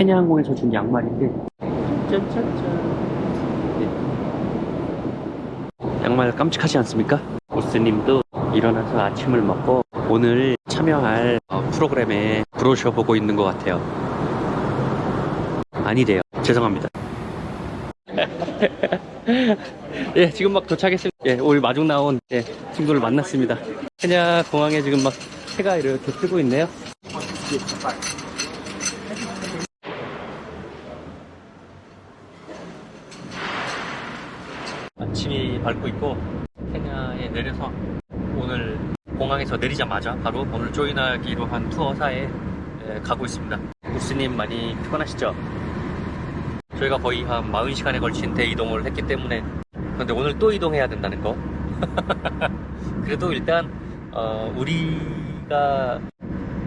케냐 항공에서 준 양말인데 짠짠짠. 양말 깜찍하지 않습니까? 보스님도 일어나서 아침을 먹고 오늘 참여할 프로그램에 브로셔 보고 있는 것 같아요. 아니래요. 죄송합니다. 예, 지금 막 도착했습니다. 예, 오늘 마중 나온 친구를 만났습니다. 케냐 공항에 지금 막 해가 이렇게 뜨고 있네요. 아침이 밝고 있고 케냐에 내려서 오늘 공항에서 내리자마자 바로 오늘 조인하기로 한 투어사에 가고 있습니다. 부스님 많이 피곤하시죠? 저희가 거의 한 40시간에 걸친 대이동을 했기 때문에. 그런데 오늘 또 이동해야 된다는 거. 그래도 일단 우리가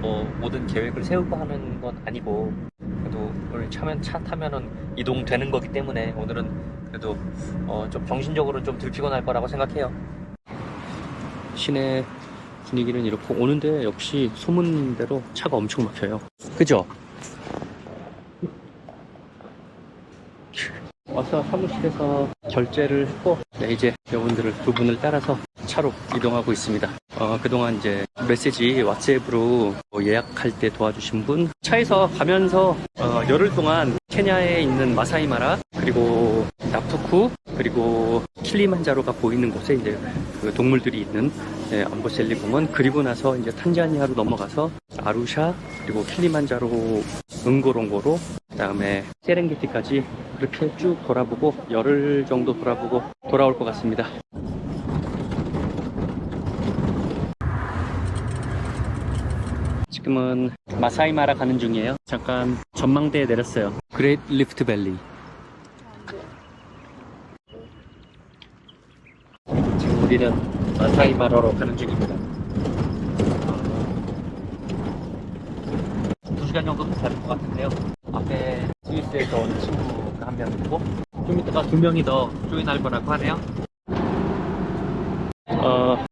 뭐 모든 계획을 세우고 하는 건 아니고 그래도 오늘 차 타면은 이동되는 거기 때문에 오늘은 그래도 좀 정신적으로 좀 덜 피곤할 거라고 생각해요. 시내 분위기는 이렇고 오는데 역시 소문대로 차가 엄청 막혀요. 그죠? 와서 사무실에서 결제를 했고 이제 여러분들을 두 분을 따라서 차로 이동하고 있습니다. 그동안 이제 메시지 왓츠앱으로 예약할 때 도와주신 분, 차에서 가면서 열흘 동안 케냐에 있는 마사이마라 그리고 나푸쿠 그리고 킬리만자로가 보이는 곳에 이제 그 동물들이 있는 암보셀리 공원, 그리고 나서 이제 탄자니아로 넘어가서 아루샤 그리고 킬리만자로, 응고롱고로, 그 다음에 세렝게티까지 그렇게 쭉 돌아보고 열흘 정도 돌아보고 돌아올 것 같습니다. 지금은 마사이마라 가는 중이에요. 잠깐 전망대에 내렸어요. 그레이트 리프트 밸리. 지금 우리는 마사이마라로 가는 중입니다. 2시간 정도 더 다를 것 같은데요. 앞에 스위스에서 온 친구가 한 명 있고 좀 이따가 2명이 더 조인할 거라고 하네요.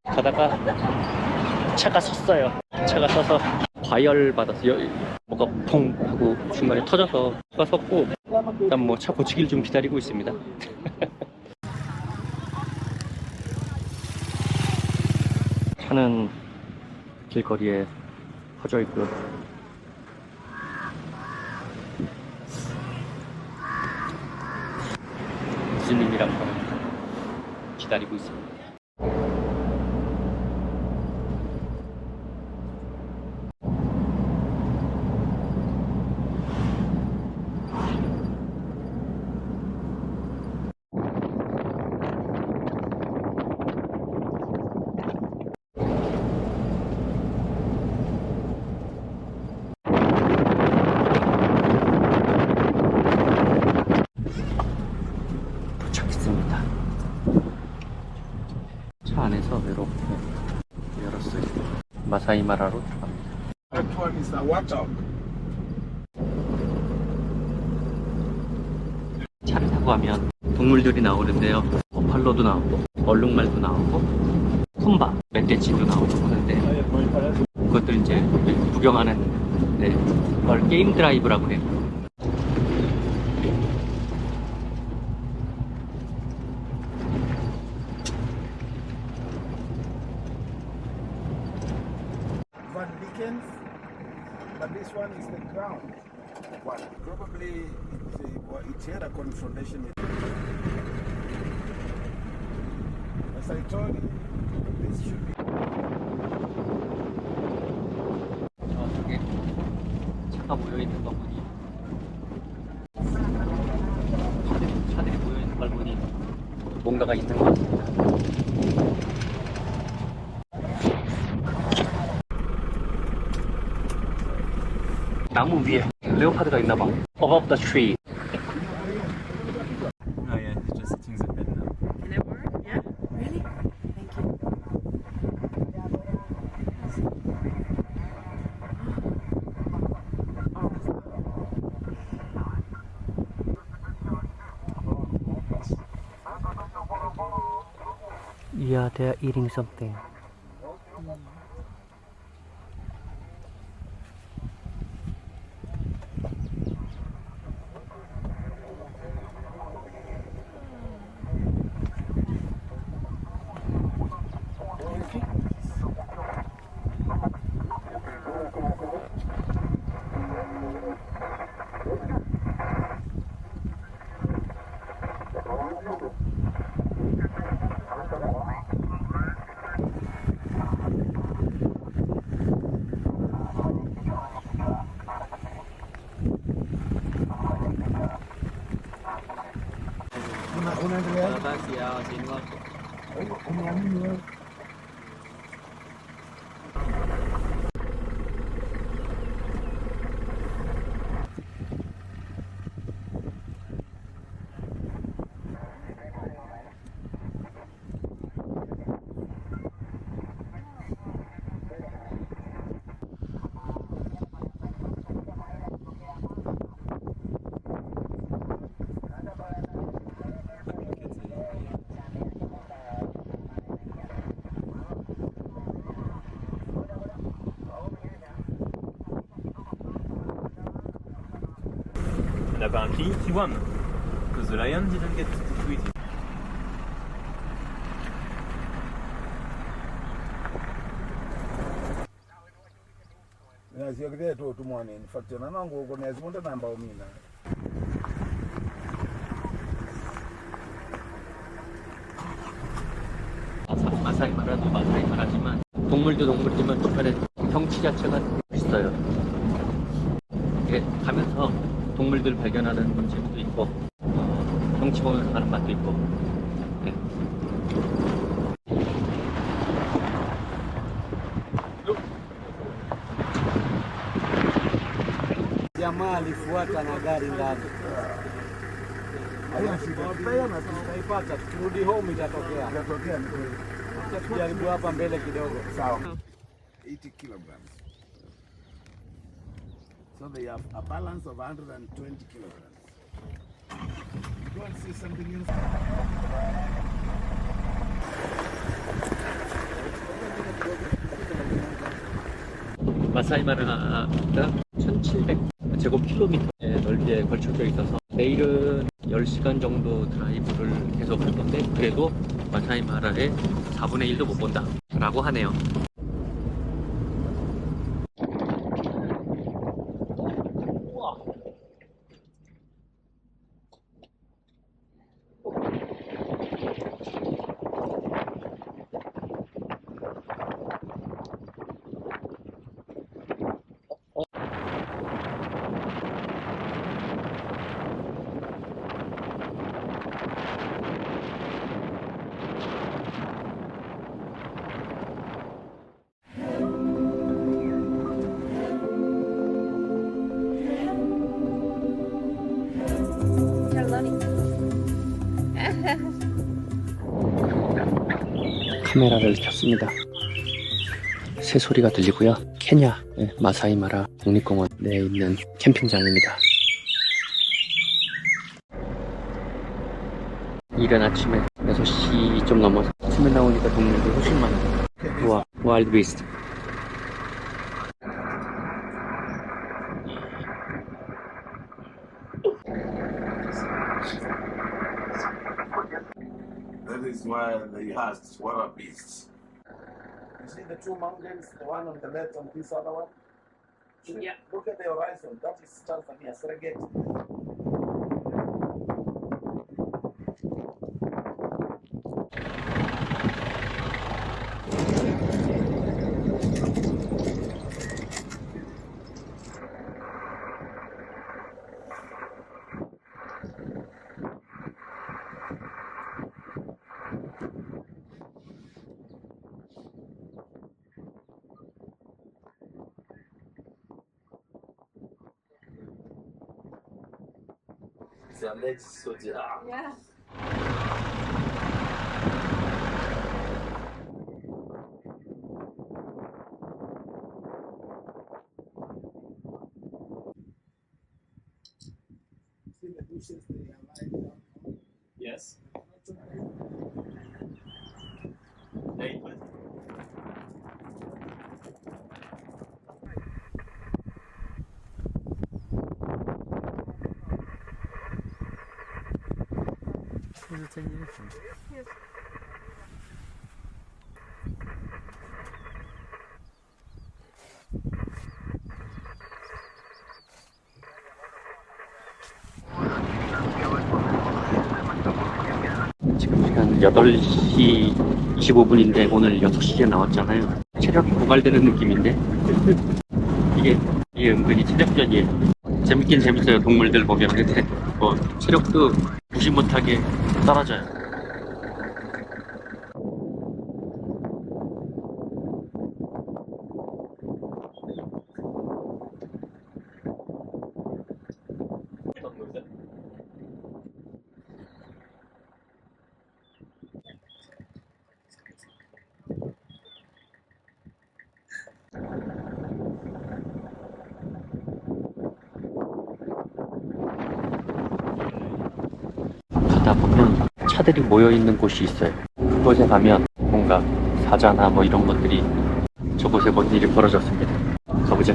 가다가 차가 섰어요. 차가 서서 과열 받아서 뭐가 퐁 하고 중간에 터져서 차가 섰고, 일단 뭐 차 고치기를 좀 기다리고 있습니다. 차는 길거리에 퍼져 있고요. 부스님이랑 저는 기다리고 있습니다. 도착했습니다. 차 안에서 이렇게 열었어요. 마사이마라로 들어갑니다. 차를 타고 가면 동물들이 나오는데요. 버팔로도 나오고 얼룩말도 나오고 쿰바, 멧돼지도 나오고 하는데 그것들 이제 구경하는 그걸 게임 드라이브라고 해요. But this one is the ground one. Probably it had a confrontation with. As I told you, this should be. 저쪽에 차가 모여있는 거 보니, 차들이 모여있는 걸 보니 뭔가가 있는 것 같습니다. 나무 위에 레오파드가 있나봐. Above the tree. Oh yeah, just things are good now. And it worked? Yeah? Really? Thank you. Yeah, they're eating something. Unaendelea? basi ya wageni wako. Umeamini wewe? And apparently he won. Because the lion didn't get to eat it. Naziogea tu tumwone in fact na nangu uko nazimonda namba umina. 마사이 마라도 마사이 마라지만 동물도 동물이지만 중간에 경치 자체가 있어요. 이게 가면서 동물들 발견하는 재미도 있고 경치 보면서 가는 맛도 있고. 네. Jamaa alifuata na gari ndani. Haina shida. Tutaiona, tutaipata. Tukirudi home itatokea. Itatokea ni kweli. Tutajaribu hapa mbele kidogo. Sawa. 80 kilograms. So they have a balance of 120 kilograms. Go and see something else. 마사이 마라가 1700제곱킬로미터의 넓이에 걸쳐져 있어서 내일은 10시간 정도 드라이브를 계속 할 건데 그래도 마사이 마라의 4분의 1도 못 본다 라고 하네요. 카메라를 켰습니다. 새소리가 들리고요. 케냐 마사이 마라 국립공원 내에 있는 캠핑장입니다. 이른 아침에 6시 좀 넘어서 아침에 나오니까 동물들 훨씬 많아요. 우와, 와일드 비스트. That is why they has water beasts. You see the two mountains, the one on the left and this other one? Yeah. Look at the horizon. That is Tanzania, Serengeti. Their legs so dear. Yeah. See the bushes, they are lying down. Yes. 8. 지금 시간 8시 25분인데 오늘 6시에 나왔잖아요. 체력이 고갈되는 느낌인데 이게 은근히 체력전이에요. 재밌긴 재밌어요. 동물들 보면. 근데 체력도 무시 못하게 떨어져요. 가다 보면 차들이 모여 있는 곳이 있어요. 그곳에 가면 뭔가 사자나 뭐 이런 것들이 저곳에 뭔 일이 벌어졌습니다. 가보자.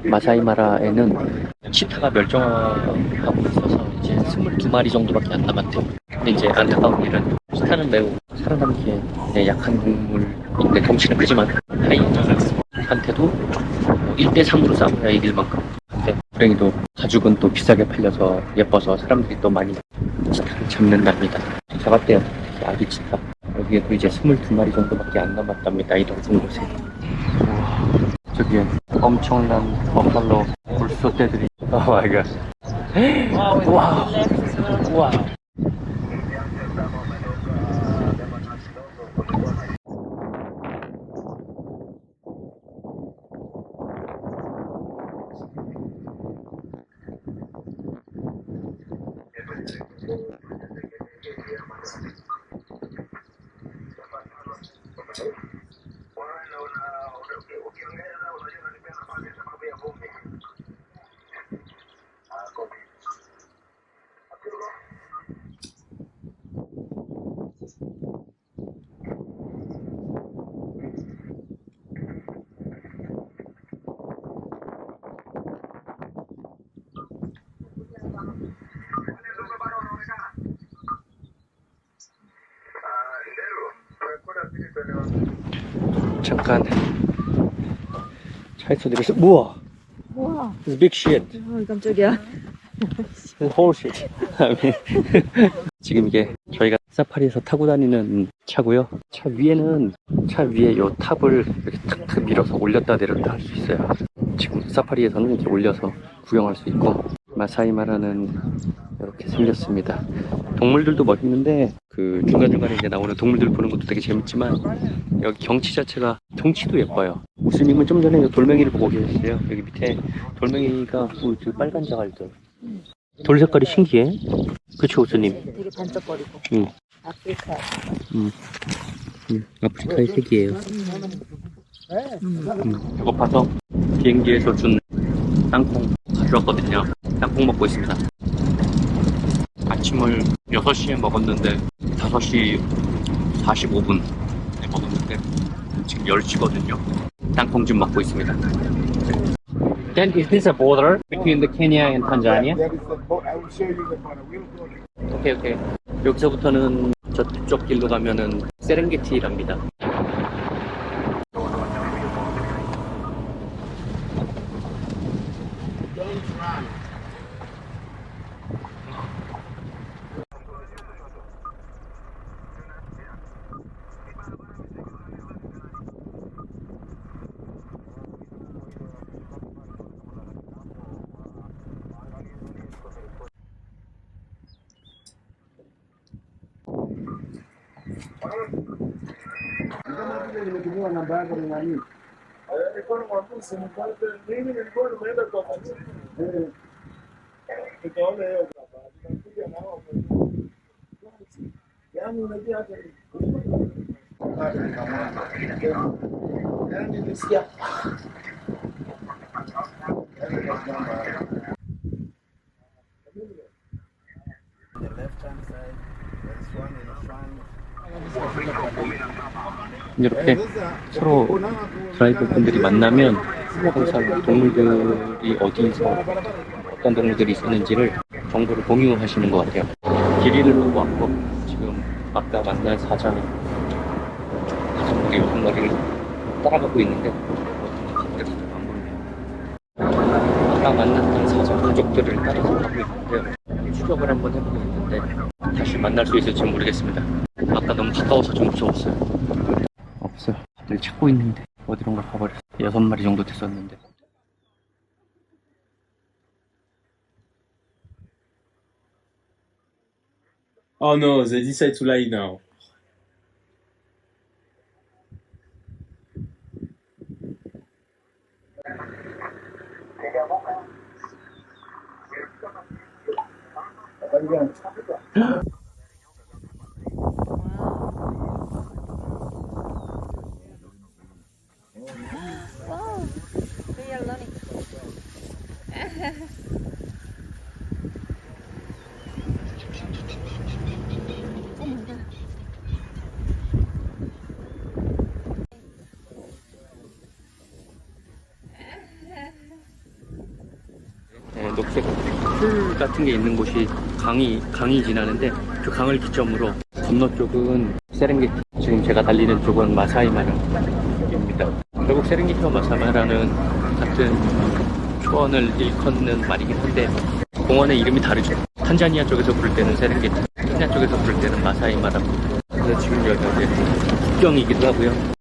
마사이마라에는 치타가 멸종하고 있어서 이제 22마리 정도밖에 안 남았대요. 근데 이제 안타까운 일은 치타는 매우 살아남기에 약한 동물인데 덩치는 크지만 하이에나한테도 1대3으로 싸워야 이길 만큼. 근데 불행히도 가죽은 또 비싸게 팔려서 예뻐서 사람들이 또 많이 치타를 잡는답니다. 잡았대요. 특히 아기 치타. 여기에도 이제 22마리 정도밖에 안 남았답니다. 이 동성 곳에. 저기에 엄청난 버팔로 물소떼들이. 오 마이 갓. 와우. 와우. 잠깐 차에서 내려서 우와. 우와. It's big shit. 깜짝이야. Whole shit. 지금 이게 저희가 사파리에서 타고 다니는 차고요. 차 위에 요 탑을 이렇게 탁탁 밀어서 올렸다 내렸다 할 수 있어요. 지금 사파리에서는 이렇게 올려서 구경할 수 있고, 마사이마라는 이렇게 생겼습니다. 동물들도 멋있는데 그 중간중간에 이제 나오는 동물들 보는 것도 되게 재밌지만 여기 경치 자체가 경치도 예뻐요. 우스님은 좀 전에 돌멩이를 보고 계셨어요. 여기 밑에 돌멩이가 그 빨간 자갈들. 돌 색깔이 신기해. 그치 우스님? 되게 반짝거리고. 응. 아프리카. 아프리카의 색이에요. 배고파서 비행기에서 준 땅콩 가져왔거든요. 땅콩 먹고 있습니다. 아침을 6시에 먹었는데 5시 45분에 먹었는데 지금 10시거든요. 땅콩 좀 먹고 있습니다. Then is this a border between the Kenya and Tanzania? There is the boat. I will show you the border. We'll go. 오케이 오케이. 여기서부터는 저쪽 길로 가면은 세렝게티랍니다. Kama vile nimetumiwa namba yako ni nani? Nilikuwa namwambia usinipate. Mimi nilikuwa nimeenda kwa mtu. Nikaona hiyo baba. Nikakuja na hao. Yaani unajua hata yaani nisikia. The left hand side, there's one in front. 이렇게 서로 드라이버 분들이 만나면 항상 동물들이 어디서 어떤 동물들이 있었는지를 정보를 공유하시는 것 같아요. 길 잃으려고 왔고 지금 아까 만난 사자는 5마리, 6마리를 따라가고 있는데 어떤 사자가 안 보이네요. 아까 만났던 사자 가족들을 따라서 가고 있는 것 같아요. 추격을 한번 해보고 있는데 다시 만날 수 있을지 모르겠습니다. 아까 너무 가까워서 좀 무서웠어요. 없어요. 다들 찾고 있는데 어디론가 가버렸어. 6마리 정도 됐었는데. Oh no, they decide to lie now. Wow, they are learning. 네, 녹색 풀 같은 게 있는 곳이 강이 지나는데 그 강을 기점으로 건너 쪽은 세렝게티, 지금 제가 달리는 쪽은 마사이마라입니다. 결국 세렝게티와 마사이마라는 같은 초원을 일컫는 말이긴 한데 공원의 이름이 다르죠. 탄자니아 쪽에서 부를 때는 세렝게티, 케냐 쪽에서 부를 때는 마사이마라입니다. 그래서 지금 여기가 이제 국경이기도 하고요.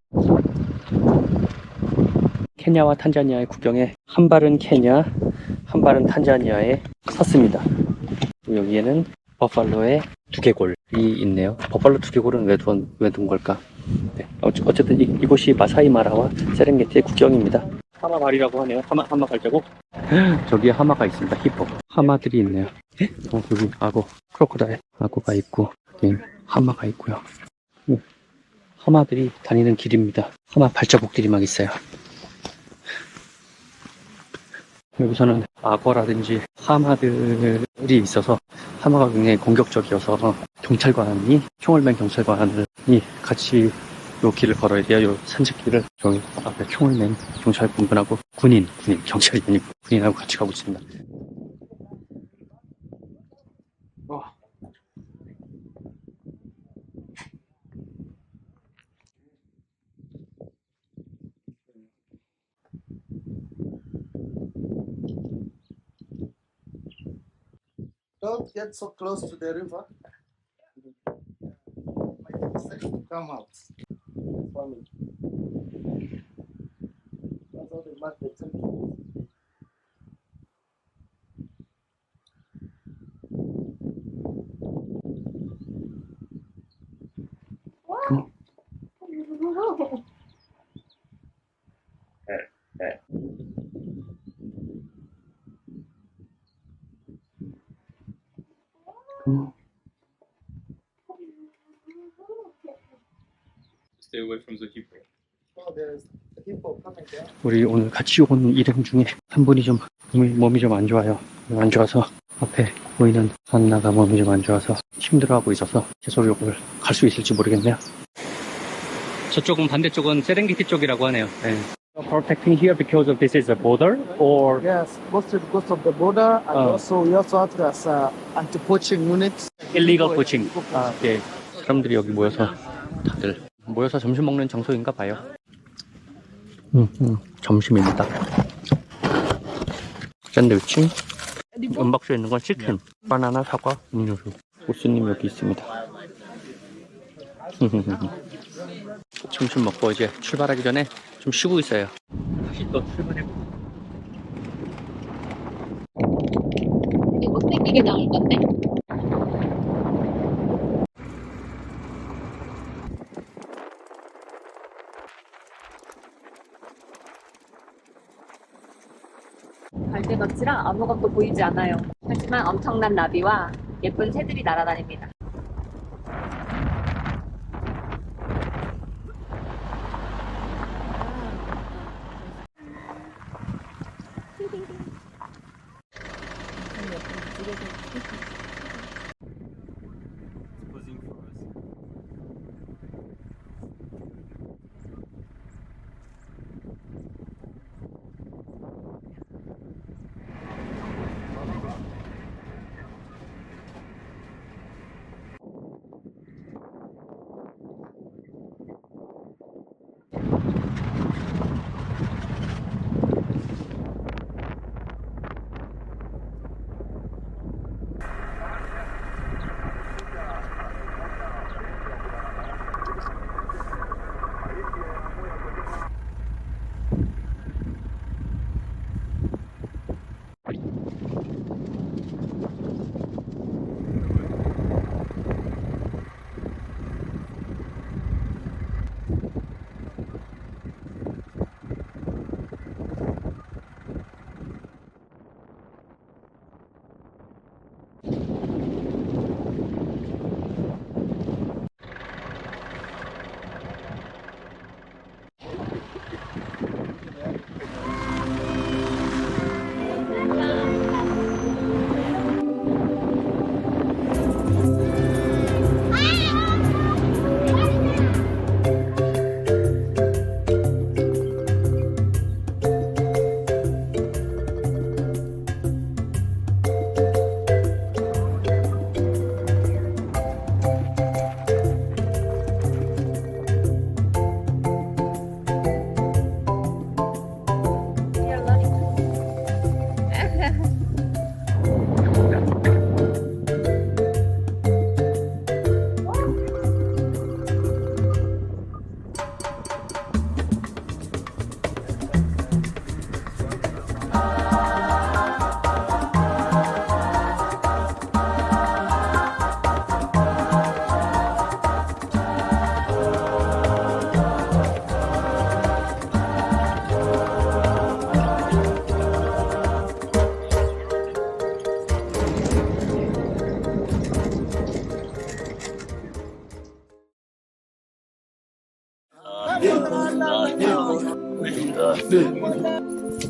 케냐와 탄자니아의 국경에 한 발은 케냐, 한 발은 탄자니아에 섰습니다. 여기에는 버팔로의 두개골이 있네요. 버팔로 두개골은 왜 둔 걸까? 네. 어쨌든 이곳이 마사이마라와 세렝게티의 국경입니다. 하마 발이라고 하네요. 하마 발자국. 저기에 하마가 있습니다. 히포. 하마들이 있네요. 여기 악어, 크로코다일 악어가 있고 여기 하마가 있고요. 하마들이 다니는 길입니다. 하마 발자국들이 막 있어요. 여기서는 악어라든지 하마들이 있어서 하마가 굉장히 공격적이어서 경찰관이 총을 맨 경찰관이 같이 요 길을 걸어야 돼요. 요 산책길을 저기 앞에 총을 맨 경찰분하고 경찰이 아니고 군인하고 같이 가고 있습니다. Don't get so close to the river. Come out. Follow. That's how they mark the territory. Stay away from the hippo. Oh, there's a hippo coming down. 우리 오늘 같이 온 일행 중에 한 분이 좀 몸이 좀 안 좋아요. 안 좋아서 앞에 보이는 한나가 몸이 좀 안 좋아서 힘들어하고 있어서 계속 이걸 갈 수 있을지 모르겠네요. 저쪽은 반대쪽은 세렝게티 쪽이라고 하네요. 네. Protecting here because of this is a border or Yes, mostly because of the border, and also we also have as anti-poaching units. illegal poaching. 아, 예. 사람들이 여기 모여서 다들 모여서 점심 먹는 장소인가 봐요. 점심입니다. 샌드위치, 은박스에 있는 건 치킨, 바나나, 사과, 음료수. 보스님 여기 있습니다. 점심 먹고 이제 출발하기 전에 좀 쉬고 있어요. 다시 또 출발해보고. 이게 못생기게 나올 건데? 갈대밭이라 아무것도 보이지 않아요. 하지만 엄청난 나비와 예쁜 새들이 날아다닙니다. Posing for us.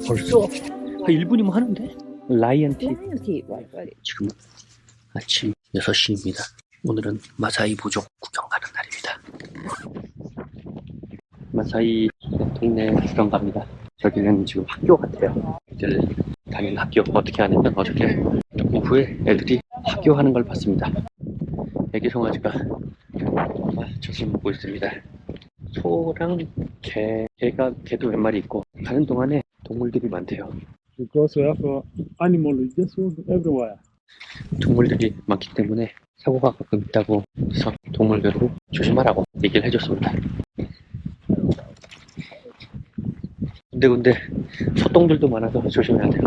벌써 한 1분이면 하는데? 라이언티 지금 아침 6시입니다. 오늘은 마사이 부족 구경 가는 날입니다. 마사이 동네 구경 갑니다. 저기는 지금 학교 같아요. 애들 다니는 학교. 어떻게 하냐면 어저께 오후에 애들이 학교 하는 걸 봤습니다. 애기 송아지가 젖을 먹고 있습니다. 소랑 개도 몇 마리 있고 가는 동안에 동물들이 많대요. Because we have animal, we just walk everywhere. 동물들이 많기 때문에 사고가 가끔 있다고 해서 동물들을 조심하라고 얘기를 해줬습니다. 근데 소똥들도 많아서 조심해야 돼요.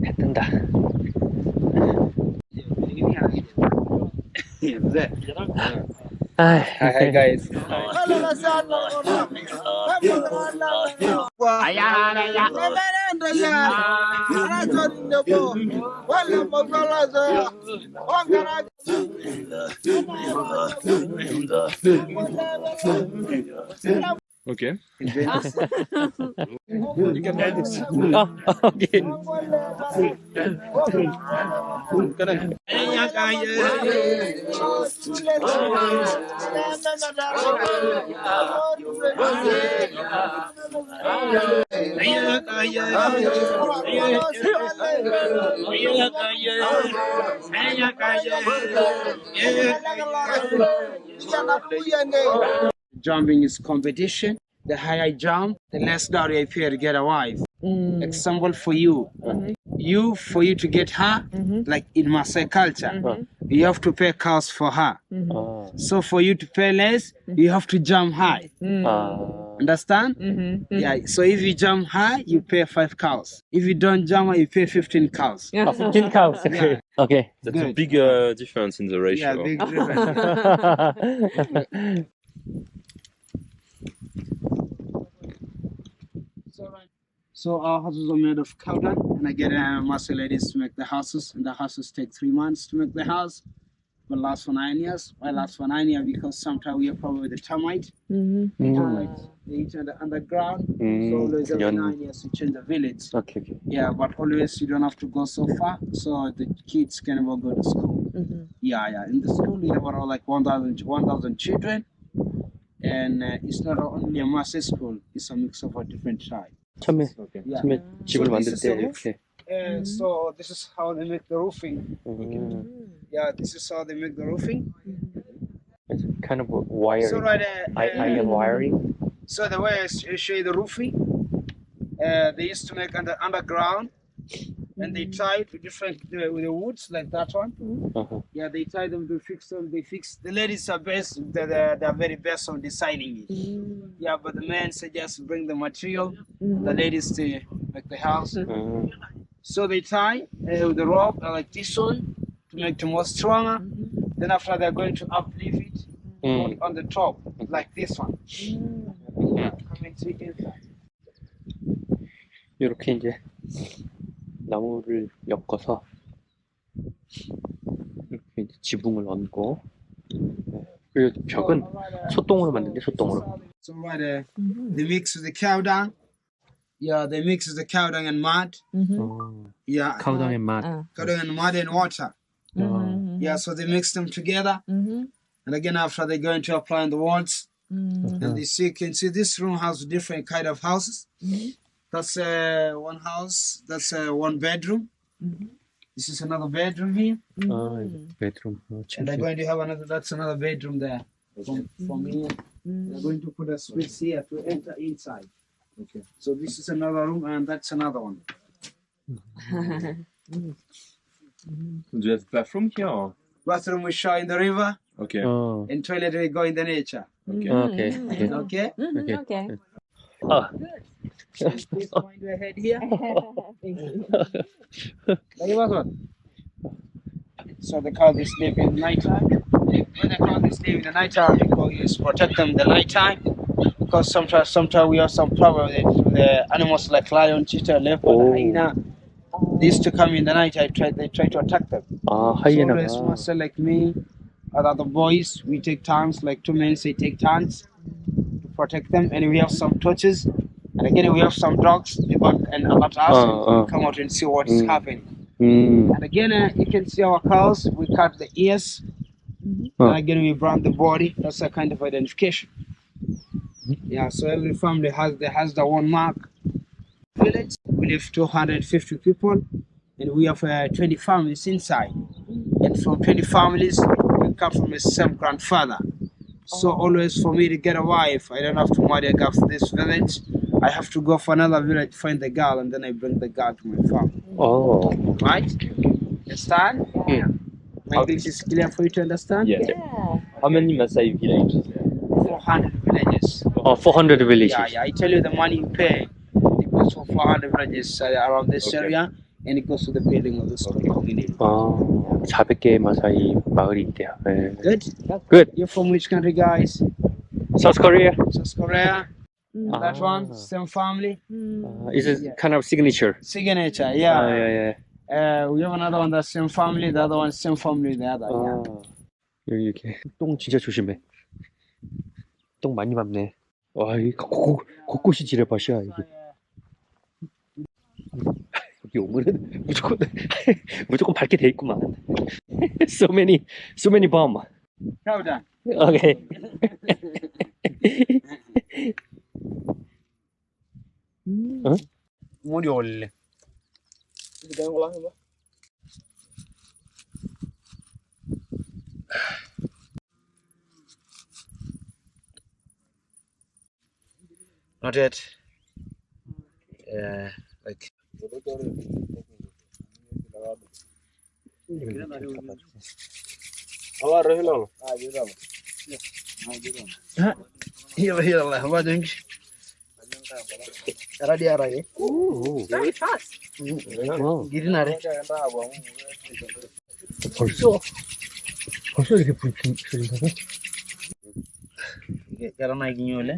해 뜬다. Hi guys. Ok. You can add this. Oh, okay. Jumping is competition. The higher I jump, the less dowry I pay to get a wife. Example for you. For you to get her, like in Maasai culture, you have to pay cows for her. So for you to pay less, you have to jump high. Understand? Yeah. So if you jump high, you pay 5 cows. If you don't jump high, you pay 15 cows. 15 cows. Okay. Okay. That's a Good. big difference in the ratio. Yeah, big difference. So our houses are made of cow dung, and I get Maasai ladies to make the houses, and the houses take 3 months to make the house, but last for 9 years. Why last for 9 years? Because sometimes we have problem with the termite. Termites, they eat underground. So always every 9 years we change the village. Okay. Yeah, but always you don't have to go so far, so the kids can never go to school. Yeah. In the school we have around like 1,000 children, and it's not only a Maasai school; it's a mix of a different tribe. 처음에 Yeah. 집을 So 만들 this is 때 the roof. 이렇게. So this is how they make the roofing. Yeah, this is how they make the roofing. It's kind of wiring. So right iron wiring. So the way I show you the roofing, they used to make underground, and they tie it with different with the woods like that one. Yeah, they tie them to fix them. They fix. The ladies are best. They're very best on designing it. Yeah, but the men say just bring the material. The ladies to make the house. So they tie with the rope like this one to make it more stronger. Then after they're going to uplift it on the top like this one. Coming to inside. 이렇게 이제 나무를 엮어서 이렇게 이제 지붕을 얹고, 그리고 벽은 소똥으로 만든대, 소똥으로. So right they mix with the cow dung. Yeah, they mix with the cow dung and mud. Yeah, 카우당의 맛. cow dung and mud and water. Yeah, so they mix them together. And again, after they're going to apply on the walls. And you can see this room has different kind of houses. That's one house. That's 1 bedroom. This is another bedroom here. 베드룸. And they're going to have another. That's another bedroom there. From here, they're going to put a switch here to enter inside. Okay. So this is another room, and that's another one. Do you have bathroom here? Or? Bathroom we shower in the river, Okay. and toilet we go in the nature. Okay. Okay. Okay. Please point your head here. So the cow they sleep in nighttime. When the cow they sleep in the nighttime, because protect them the nighttime. Because sometimes we have some problem with the animals like lion, cheetah, leopard, hyena. They used to come in the night. They try to attack them. 아, So 하이에나가. always master like me, or other boys, we take turns. Like 2 men say take turns to protect them, and we have some torches, and again we have some dogs. They bark and alert us. Uh. Come out and see what is happening. 음. And again, you can see our cows. We cut the ears, and again we brand the body. That's a kind of identification. Yeah. So every family has their own mark. Village. We live 250 people, and we have 20 families inside. And from 20 families, we come from the same grandfather. So always for me to get a wife, I don't have to marry a girl for this village. I have to go for another village, find the girl, and then I bring the girl to my family. 어. Right? Understand? Yeah. Like this is clear for you to understand? Yeah. How many Maasai villages? 400 villages. 400 villages. Yeah. I tell you the money you pay, it goes for 400 villages around this area, and it goes to the building of the school community. 400개의 마사이 마을이 있대요. 네. Good? Good. You're from which country, guys? South Korea. South Korea. That one, same family. Is it kind of signature? Signature, yeah. 예. We have another one that's same family, the other one same family, the other. Yeah. 여기 이렇게 똥 진짜 조심해. 똥 많이 밟네. 와, 이 곳곳이 지뢰밭이야 이게. 여기 오면은 무조건 밟게 돼 있구만. So many bomb. Well done. Okay. What do you all? Not yet. Like. Here, what doing? Very fast. Girinare. 벌써 이렇게 불이 펴진다고? Karena ginyole.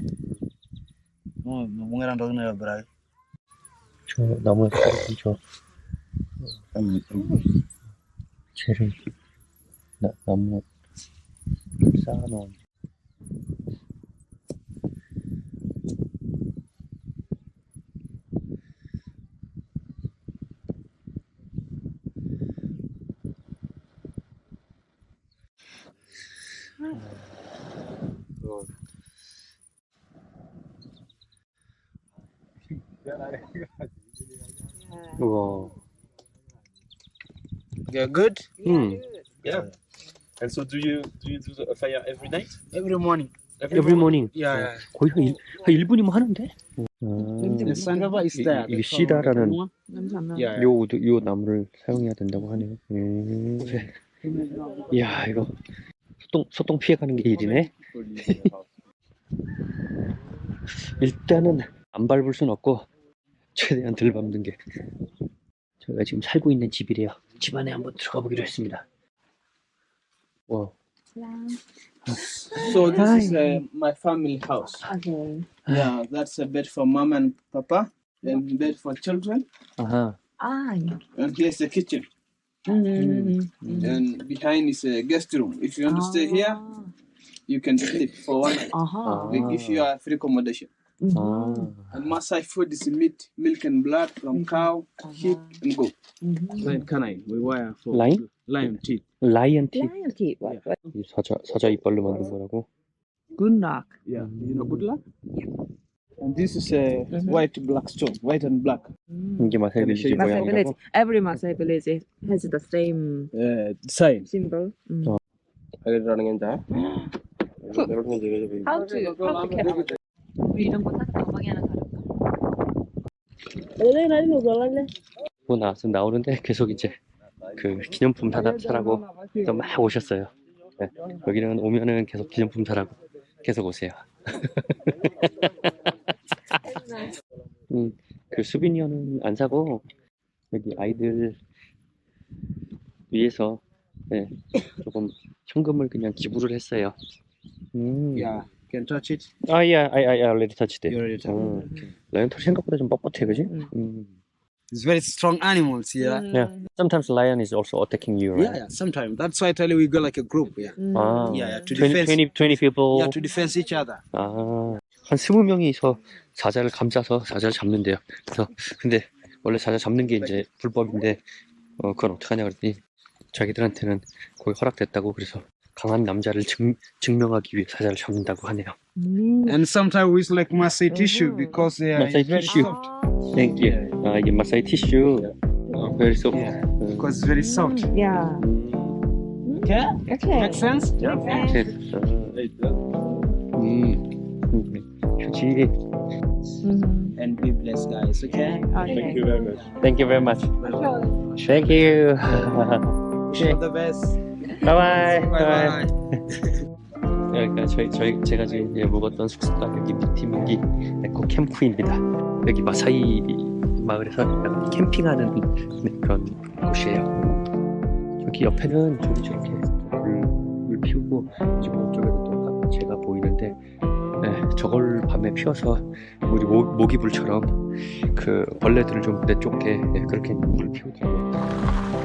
Mungkin orang nak berai. 저 나무에 떨어진 저 쟤를 나무 쌓아놓은 우와. Yeah, good. Yeah. And so do you do the fire every night? Every morning. Every morning. Yeah. 거의 한 1분이면 하는데? The Sangaba is there. 이게 시다라는 Yeah. 요 나무를 사용해야 된다고 하네요. 이야, 이거 소똥 피해가는 게 일이네. 일단은 안 밟을 순 없고 최대한 덜 밟는 게. 저희가 지금 살고 있는 집이래요. 집 안에 한번 들어가 보기로 했습니다. 와. So this is my family house. Okay. Yeah, that's a bed for mom and papa, and bed for children. 아하. And here's the kitchen. And behind is a guest room. If you want to stay here, you can sleep for one night. They give you a free accommodation. And Maasai food is meat, milk and blood from cow, sheep and goat. Lion canine, we wire for Lion? lion teeth. 라이언 팁. Lion teeth. What? 이 사자 이빨로 만든 거라고. Good luck. Yeah, you know, good luck. And this is a white black stone, white and black. 이게 마사이 빌리지 Maasai village. 모양이라고. Every Maasai village has the same Sign. symbol. How to get 우리 이런 거 사서 방방이 하나 사볼까? 뭐 나오는데 계속 이제 그 기념품 사라고 또 막 오셨어요. 네, 여기는 오면은 계속 기념품 사라고 계속 오세요. 그 수비니어는 안 사고 여기 아이들 위해서 네, 조금 현금을 그냥 기부를 했어요. Yeah, can touch it. yeah, I already touched it. You already touched it. 라이언 털 생각보다 좀 뻣뻣해, 그지? It's very strong animals, yeah. Yeah. Sometimes lion is also attacking you, right? Yeah, sometimes. That's why I tell you we go like a group, yeah. 아, Yeah, to 20 defend. 20 people. Yeah, to defend each other. 아, 한 20명이서 사자를 감싸서 사자를 잡는데요. 그래서 근데 원래 사자 잡는 게 이제 불법인데 그건 어떡하냐 그랬더니 자기들한테는 거의 허락됐다고 그래서 강한 남자를 증명하기 위해 사자를 잡는다고 하네요. And sometimes we use like Maasai tissue because Maasai it's very tissue. soft. Thank you. 이게 마사이 티슈. Very soft. Yeah, because it's very soft. Yeah. Okay? Okay. Make sense? 휴지. And be blessed, guys. Okay? Okay. you very much. Thank you very much. Thank you. Wish you all the best. Bye bye. Bye bye. 그러니까 제가 지금 묵었던 숙소가 여기 미티문기 에코 캠프입니다. 여기 마사이 마을에서 약간 캠핑하는 그런 곳이에요. 여기 옆에는 저렇게 물 피우고 지금 이쪽에도 또 제가 보이는데 저걸 밤에 피워서 우리 모기불처럼 그 벌레들을 좀 내쫓게 그렇게 물 피우더라고요.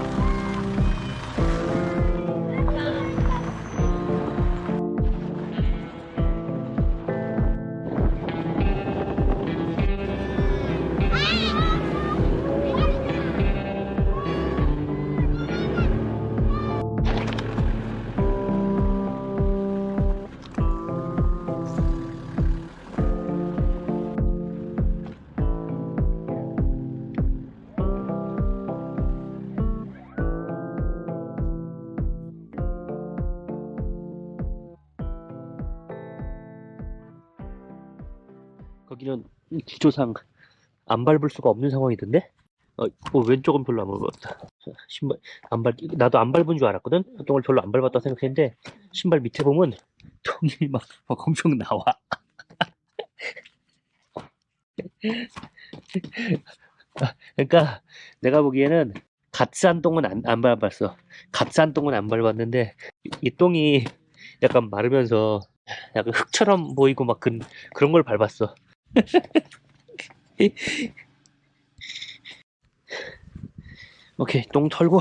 거기는 기조상 안 밟을 수가 없는 상황이던데? 왼쪽은 별로 안 밟았다. 신발 나도 안 밟은 줄 알았거든. 똥을 별로 안 밟았다 생각했는데 신발 밑에 보면 똥이 막 엄청 나와. 그러니까 내가 보기에는 갓산 똥은 안 밟았어. 갓산 똥은 안 밟았는데 이 똥이 약간 마르면서 약간 흙처럼 보이고 막 그런 걸 밟았어. 오케이, 똥 털고